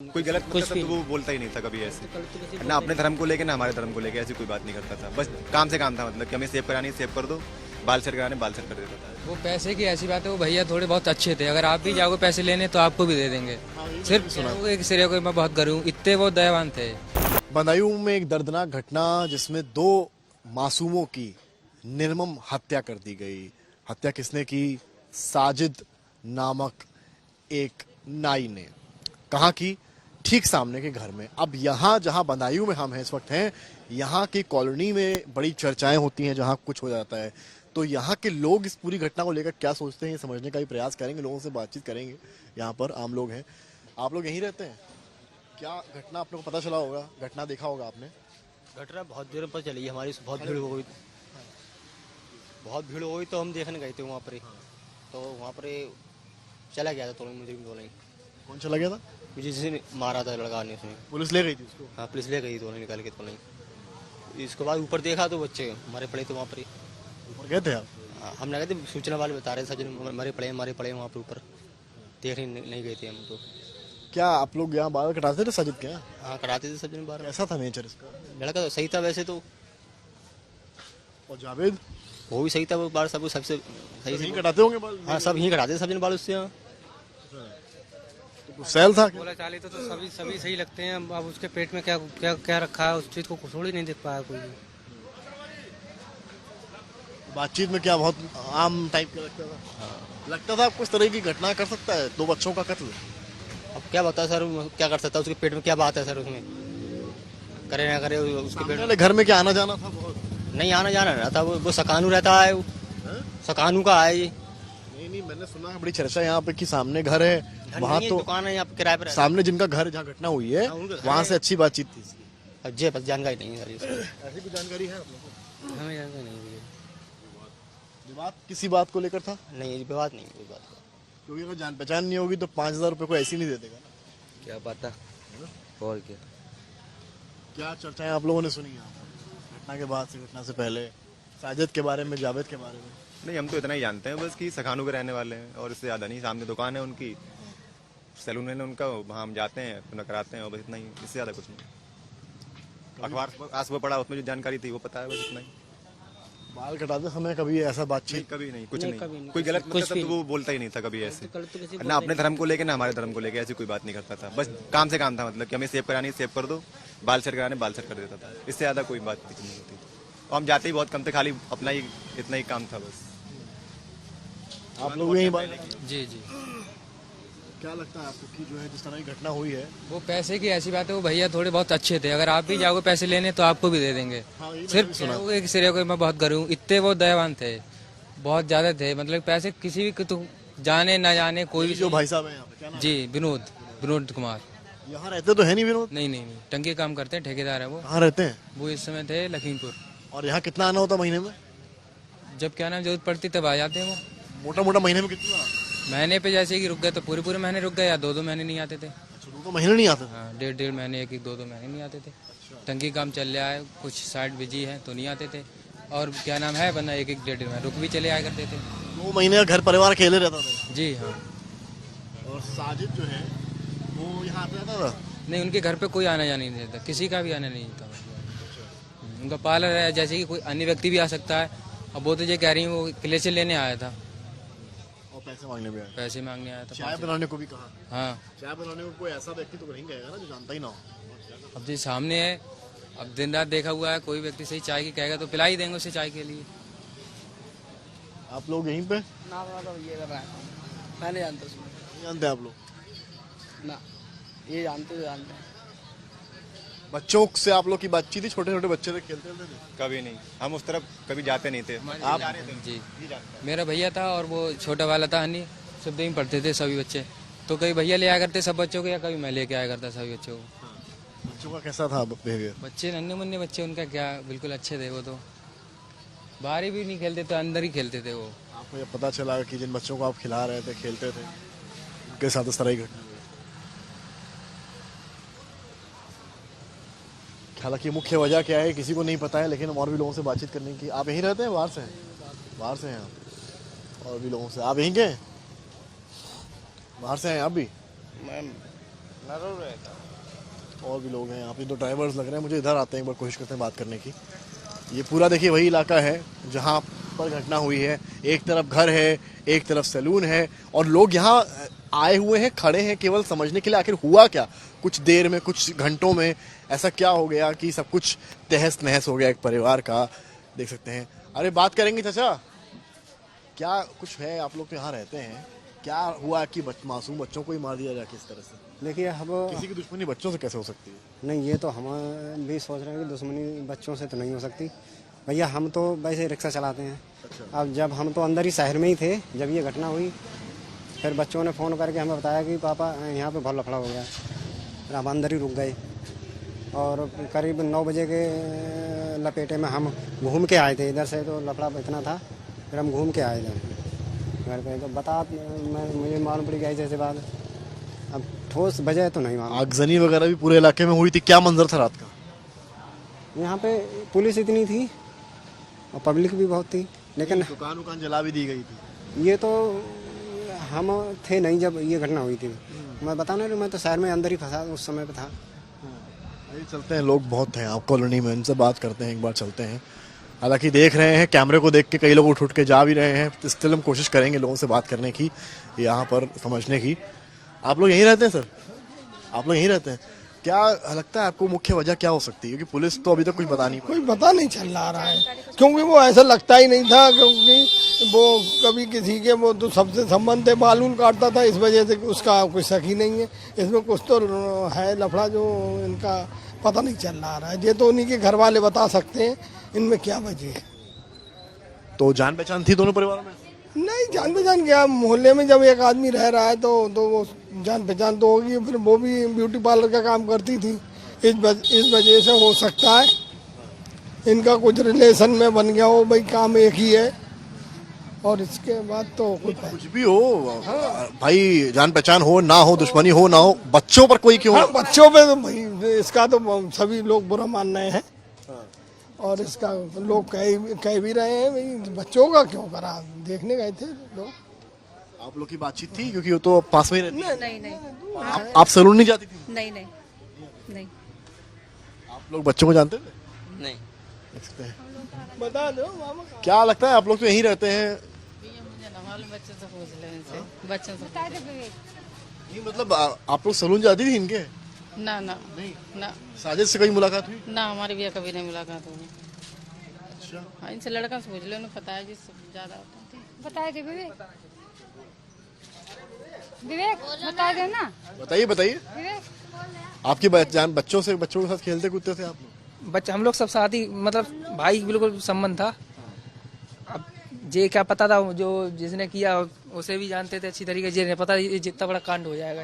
कोई गलत कुछ मतलब भी तो वो बोलता ही नहीं था कभी ऐसे, ना अपने धर्म को लेके ना हमारे धर्म को लेके ऐसी कोई बात नहीं करता था। बस काम से काम था, मतलब कि हमें सेव करानी सेव कर दो, बाल सेट कराने बाल सेट कर देता था। वो पैसे की ऐसी बात है, वो भैया थोड़े बहुत अच्छे थे। अगर आप भी जाओगे पैसे लेने तो आपको भी दे देंगे। सिर्फ कहोगे कि सिरे को मैं बहुत गरीब हूँ, इतने वो दयावान थे। बदायूं में एक दर्दनाक घटना जिसमें दो मासूमों की निर्मम हत्या कर दी गई। हत्या किसने की? साजिद नामक एक नाई ने। कहाँ की? ठीक सामने के घर में। अब यहाँ जहाँ बदायूं में हम हैं इस वक्त हैं, यहाँ की कॉलोनी में बड़ी चर्चाएं होती हैं जहाँ कुछ हो जाता है। तो यहाँ के लोग इस पूरी घटना को लेकर क्या सोचते हैं ये समझने का भी प्रयास करेंगे, लोगों से बातचीत करेंगे। यहाँ पर आम लोग हैं। आप लोग यहीं रहते हैं? क्या घटना आपने को पता चला होगा, घटना देखा होगा आपने? घटना बहुत देर पर चली, हमारी बहुत भीड़ हो गई, बहुत भीड़ हो गई तो हम देखने गए थे वहाँ पर ही। तो वहाँ पर ही चला गया था तो मुझे भी बोला कौन चला गया था? जिसने मारा था लड़का ने उसने। पुलिस ले गई थी उसको? हाँ पुलिस ले गई तो निकाल के तो नहीं। इसके बाद ऊपर देखा तो बच्चे हमारे पड़े थे वहाँ पर ही। ऊपर गए थे आप? हाँ, हम लगे थे सूचना वाले बता रहे सजन हमारे पड़े वहाँ पर ऊपर देखने नहीं गए थे हम तो। क्या आप लोग यहाँ बाल कटाते थे साजिद के यहाँ? हाँ कराते थे सजन बार। कैसा था नेचर इसका? लड़का तो सही था वैसे तो, और जावेद वो भी सही था, वो बार सब सबसे सही नहीं से। कटाते होंगे बाल? हाँ सब यहीं कराते थे सजन बार उससे। यहाँ तो कुछ सैल था क्या? बोला चाली तो सभी सभी सही लगते हैं। अब उसके पेट में क्या क्या क्या रखा है उस चीज को थोड़ी नहीं देख पाया कोई भी। बातचीत में क्या बहुत आम टाइप का लगता था? लगता था आपको इस तरह की घटना कर सकता है? दो बच्चों का कत्ल। अब क्या बता सर, क्या कर सकता है? उसके पेट में क्या बात है सर? उसमें करे ना करे उसके पेट सामने में वाले घर में क्या आना जाना था बहुत? नहीं आना जाना रहता। वो सकानू रहता है, वो हैं? सकानू का है ये। नहीं नहीं, मैंने सुना है बड़ी चर्चा यहाँ पे कि सामने घर है वहाँ, नहीं, तो दुकान है यहाँ पे किराए पर रहता सामने जिनका घर जहाँ घटना हुई है हाँ, उनका घर वहाँ है। से अच्छी बातचीत थी इसकी। है। जे बस जानकारी नहीं है सर इसकी। ऐसी कुछ जानकारी है आप लोगों को? हमें जानकारी नहीं हुई है। विवाद किसी बात को लेकर था? नहीं विवाद नहीं कोई बात का। क्योंकि अगर जान पहचान नहीं होगी तो 5,000 रुपये को ऐसे ही नहीं दे देगा। क्या पता और क्या। क्या चर्चाएं आप लोगों ने सुनी यहाँ पर घटना के बाद से, घटना से पहले? साजिद के बारे में, जावेद के बारे में? नहीं, हम तो इतना ही जानते हैं बस कि सखानू के रहने वाले हैं, और इससे ज़्यादा नहीं। सामने दुकान है उनकी, सैलून है उनका, वहाँ हम जाते हैं अपना कराते हैं, और बस इतना ही, इससे ज़्यादा कुछ नहीं। अखबार आस पर पड़ा, उसमें जो जानकारी थी वो पता है, बस इतना ही। बाल कटाते समय कभी ऐसा बातचीत? कभी नहीं, कुछ नहीं, नहीं, कभी नहीं, कोई गलत कुछ मतलब भी तो वो बोलता ही नहीं था कभी ऐसे, गलत तो किसी ना अपने धर्म को लेके ना हमारे धर्म को लेके ऐसी कोई बात नहीं करता था। बस काम से काम था, मतलब कि हमें सेव करानी सेव कर दो, बाल सेट कराने बाल सेट कर देता था। इससे ज़्यादा कोई बात नहीं होती। और हम जाते ही बहुत कम थे, खाली अपना ही इतना ही काम था बस। आप लोग यही बात? जी जी। क्या लगता है आपको कि जो है जिस तरह की घटना हुई है? वो पैसे की ऐसी बात है, वो भैया थोड़े बहुत अच्छे थे। अगर आप भी जाओगे पैसे लेने तो आपको भी दे देंगे। हाँ, ये सिर्फ कहोगे कि सिरे को मैं बहुत गरीब हूँ, इतने वो दयावान थे, बहुत ज्यादा थे। मतलब पैसे किसी भी तो जाने ना जाने कोई भी। जो भाई साहब है यहाँ पे, क्या नाम जी विनोद, विनोद कुमार। है? यहाँ रहते तो है नहीं विनोद? नहीं नहीं नहीं, टंकी काम करते हैं, ठेकेदार है वो। कहाँ रहते हैं? वो इस समय थे लखीमपुर। और यहाँ कितना आना होता महीने में? जब क्या नाम जरूरत पड़ती तब आ जाते हैं वो। मोटा मोटा महीने में कितना? महीने पे जैसे कि रुक गए तो पूरे पूरे महीने रुक गए, या दो दो महीने नहीं आते थे। अच्छा, 2 महीने नहीं आते? हाँ, डेढ़ डेढ़ महीने, एक एक दो दो महीने नहीं आते थे। टंकी काम चल रहा है, कुछ साइड बिजी है तो नहीं आते थे। और क्या नाम है, वरना एक एक डेढ़ डेढ़ महीने रुक भी चले आया करते थे। 2 महीने का घर परिवार खेले रहता था? जी हाँ। और साजिद जो है वो यहाँ आता रहता था? नहीं, उनके घर पे कोई आना जाना नहीं देता, किसी का भी आना नहीं था। उनका पार्लर है, जैसे कि कोई अन्य व्यक्ति भी आ सकता है। अब वो तो ये कह रही है वो किले से लेने आया था, और पैसे मांगने भी आया? पैसे मांगने आया था। चाय बनाने को भी कहा? हाँ, चाय बनाने को कोई ऐसा व्यक्ति तो नहीं कहेगा ना जो जानता ही ना हो? अब जी सामने है, अब दिन रात देखा हुआ है, कोई व्यक्ति सही चाय की कहेगा तो पिला ही देंगे उसे चाय के लिए। आप लोग यहीं पे? ना तो ये कर रहा है, मैं नहीं जानता उसमें। नहीं जानते आप लोग? ना ये जानते हैं। बच्चों से आप लोग की बातचीत थी? छोटे छोटे बच्चे थे, खेलते थे? कभी नहीं, हम उस तरफ कभी जाते नहीं थे। आप? जी, मेरा भैया था और वो छोटा वाला था हनी, सब में पढ़ते थे सभी बच्चे। तो कभी भैया ले आया करते सब बच्चों को, या कभी मैं लेके आया करता सभी बच्चों को। बच्चों का कैसा था बिहेवियर? बच्चे नन्हे मुन्ने बच्चे, उनका क्या, बिल्कुल अच्छे थे वो तो। बाहर भी नहीं खेलते थे, अंदर ही खेलते थे वो। आपको ये पता चला कि जिन बच्चों को आप खिला रहे थे, खेलते थे, उनके साथ इस तरह की घटना हुई? हालांकि मुख्य वजह क्या है किसी को नहीं पता है, लेकिन हम और भी लोगों से बातचीत करने की। आप यहीं रहते हैं, बाहर से हैं? बाहर से हैं आप? और भी लोगों से? आप यहीं के हैं? बाहर से हैं आप भी? मैं और भी लोग हैं यहाँ पे, 2 ड्राइवर्स लग रहे हैं मुझे। इधर आते हैं, एक बार कोशिश करते हैं बात करने की। ये पूरा देखिए वही इलाका है जहाँ पर घटना हुई है। एक तरफ घर है, एक तरफ सैलून है, और लोग यहाँ आए हुए हैं, खड़े हैं केवल समझने के लिए आखिर हुआ क्या। कुछ देर में, कुछ घंटों में ऐसा क्या हो गया कि सब कुछ तहस नहस हो गया एक परिवार का। देख सकते हैं। अरे बात करेंगे चाचा, क्या कुछ है? आप लोग तो यहाँ रहते हैं, क्या हुआ कि मासूम बच्चों को ही मार दिया जाए किस तरह से? देखिए अब किसी की दुश्मनी बच्चों से कैसे हो सकती है? नहीं, ये तो हम भी सोच रहे हैं कि दुश्मनी बच्चों से तो नहीं हो सकती भैया। हम तो वैसे रिक्शा चलाते हैं। अब जब हम तो अंदर ही शहर में ही थे जब ये घटना हुई, फिर बच्चों ने फ़ोन करके हमें बताया कि पापा यहाँ पे बहुत लफड़ा हो गया। फिर हम अंदर ही रुक गए और करीब 9 बजे के लपेटे में हम घूम के आए थे। इधर से तो लफड़ा इतना था, फिर हम घूम के आए थे घर पे। तो मुझे मालूम पड़ी गई जैसे बात। अब ठोस वजह तो नहीं मालूम। आगजनी वगैरह भी पूरे इलाके में हुई थी, क्या मंजर था रात का? यहाँ पे पुलिस इतनी थी और पब्लिक भी बहुत थी, लेकिन दुकान जला भी दी गई थी। ये तो हम थे नहीं जब ये घटना हुई थी। मैं बता नहीं रहा, मैं तो शहर में अंदर ही फंसा उस समय पे था। चलते हैं, लोग बहुत हैं आप कॉलोनी में, इनसे बात करते हैं, एक बार चलते हैं। हालांकि देख रहे हैं कैमरे को देख के कई लोग उठ के जा भी रहे हैं। स्टिल हम कोशिश करेंगे लोगों से बात करने की, यहाँ पर समझने की। आप लोग यहीं रहते हैं सर? आप लोग यहीं रहते हैं? क्या लगता है आपको मुख्य वजह क्या हो सकती है? क्योंकि पुलिस तो अभी तक कुछ बता नहीं पाई। कोई पता नहीं चल रहा है, क्योंकि वो ऐसा लगता ही नहीं था, क्योंकि वो कभी किसी के वो तो सबसे संबंध है, बालून काटता था, इस वजह से उसका कोई शक ही नहीं है। इसमें कुछ तो है लफड़ा जो इनका पता नहीं चल रहा है। ये तो उन्हीं के घर वाले बता सकते हैं इनमें क्या वजह है। तो जान पहचान थी दोनों परिवारों में? नहीं, जान पहचान क्या, मोहल्ले में जब एक आदमी रह रहा है तो वो जान पहचान तो होगी। फिर वो भी ब्यूटी पार्लर का काम करती थी, इस वजह से हो सकता है इनका कुछ रिलेशन में बन गया हो, भाई काम एक ही है। और इसके बाद तो कुछ भी हो भाई, जान पहचान हो ना हो, दुश्मनी हो ना हो, बच्चों पर कोई क्यों? हाँ, बच्चों पे तो भाई इसका तो सभी लोग बुरा मान रहे हैं, और इसका लोग कह भी रहे हैं भाई बच्चों का क्यों करा। देखने गए थे लोग। आप लोग की बातचीत थी क्योंकि वो तो पास में ही रहती है। नहीं आप सैलून नहीं जाती थी? नहीं। आप लोग बच्चों को जानते थे? नहीं। बता दो मामा। क्या लगता है आप लोग तो यहीं रहते हैं? बच्चों से पूछ ले इनसे, बच्चों से। नहीं मतलब आप लोग सैलून जाती थी इनके? ना नहीं। ना साजिद से कहीं मुलाकात हुई? ना, हमारी भी कभी नहीं मुलाकात हुई। अच्छा। हाँ, इनसे लड़का से पूछ ले, उन्हें पता है जिससे ज्यादा होता है। बताए थे विवेक, बता देना। बताइए। विवेक आपकी बच्चों के साथ खेलते कूदते थे आप लोग? बच्चे हम लोग सब साथ ही, मतलब भाई बिल्कुल संबंध था। अब ये क्या पता था, जो जिसने किया उसे भी जानते थे अच्छी तरीके से। ये नहीं पता ये जितना बड़ा कांड हो जाएगा।